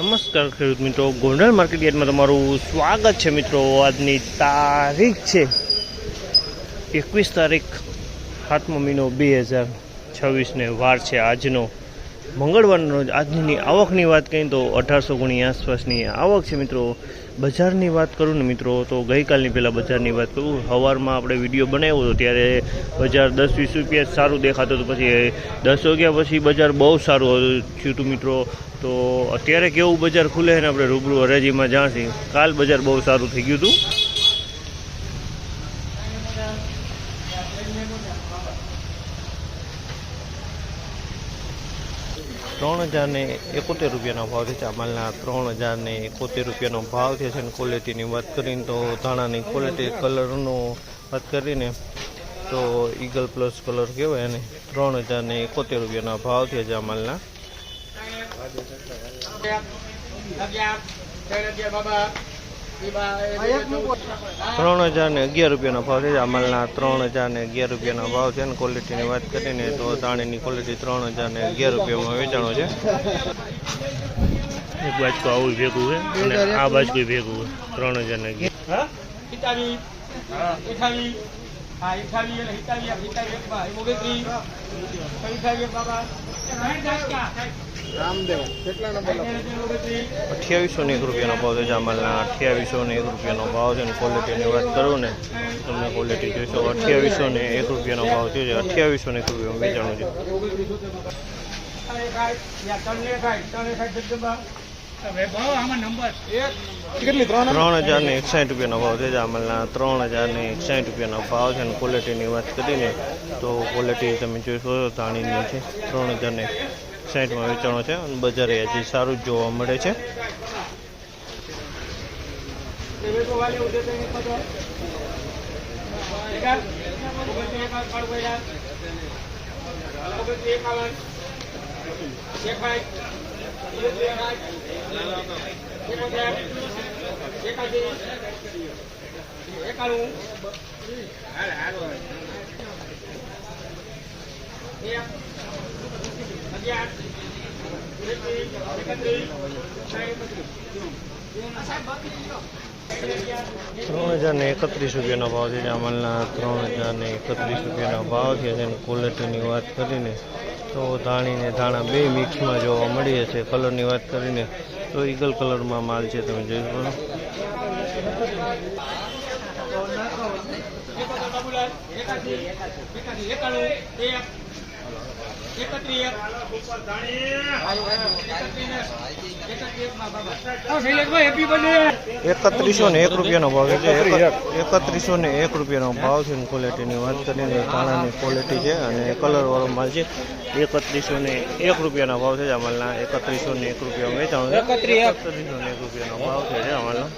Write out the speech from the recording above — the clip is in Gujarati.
નમસ્કાર ખેડૂત મિત્રો, ગોંડલ માર્કેટ યાર્ડમાં તમારું સ્વાગત છે મિત્રો। આજની તારીખ છે 21 તારીખ 7મો મહિનો 2026 ને વાર છે આજનો મંગળવારનો રોજ। આજની આવકની વાત કરીએ તો 1800 ગુણી આસપાસની આવક છે મિત્રો। બજારની વાત કરું ને મિત્રો તો ગઈકાલની પહેલાં બજારની વાત કરું, સવારમાં આપણે વિડીયો બનાવ્યો હતો ત્યારે બજાર 10-20 રૂપિયા સારું દેખાતું હતું, પછી 10 વાગ્યા પછી બજાર બહુ સારું થયું હતું મિત્રો। તો અત્યારે કેવું બજાર ખુલે છે ને આપણે રૂબરૂ હરાજીમાં જાણશી। કાલ બજાર બહુ સારું થઈ ગયું હતું। 3071 રૂપિયાનો ભાવ છે। ચામલના 3071 રૂપિયાનો ભાવ છે। ક્વોલિટીની વાત કરીને તો ધાણાની ક્વોલિટી કલરનો વાત કરીને તો ઈગલ પ્લસ કલર કહેવાય અને 3071 રૂપિયાના ભાવ છે જામલના। 3011 રૂપિયાનો ભાવ છે જામલના। 3011 રૂપિયાનો ભાવ છે અને ક્વોલિટીની વાત કરીને તો ધાણીની ક્વોલિટી 3011 રૂપિયામાં વેચાણો છે। એક બાજુ આવું ભેગું છે અને આ બાજુ ભેગું છે 2801 રૂપિયાનો ભાવ છે જામલના। 2801 રૂપિયાનો ભાવ છે અને ક્વોલિટીની વાત કરું ને તમને ક્વોલિટી જોઈશો 2801 રૂપિયાનો ભાવ છે। 2801 રૂપિયામાં વેચાણું છે। 3061 રૂપિયાનો ભાવ છે જામલના। 3061 રૂપિયાનો ભાવ છે અને ક્વોલિટીની વાત કરીને તો ક્વોલિટી તમે જોઈશો ધાણીની છે। 3060માં વેચાણો છે અને બજારે હજી સારું જોવા મળે છે। ₹3031 રૂપિયાનો ભાવ છે જામલના। 3031 રૂપિયાનો ભાવ છે અને ક્વોલિટીની વાત કરીને તો ધાણીને ધાણા બે મિક્સમાં જોવા મળી છે। કલરની વાત કરીને તો ઈગલ કલરમાં માલ છે, તમે જોઈ શકો। ₹3101 રૂપિયાનો ભાવ છે। 3101 રૂપિયાનો ભાવ છે અને ક્વોલિટીની વાત કરીને ધાણાની ક્વોલિટી છે અને કલરવાળો માલ છે। 3101 રૂપિયાનો ભાવ છે જામલના। 3101 રૂપિયા વેચાણું છે। 3101 રૂપિયાનો ભાવ છે જામલના।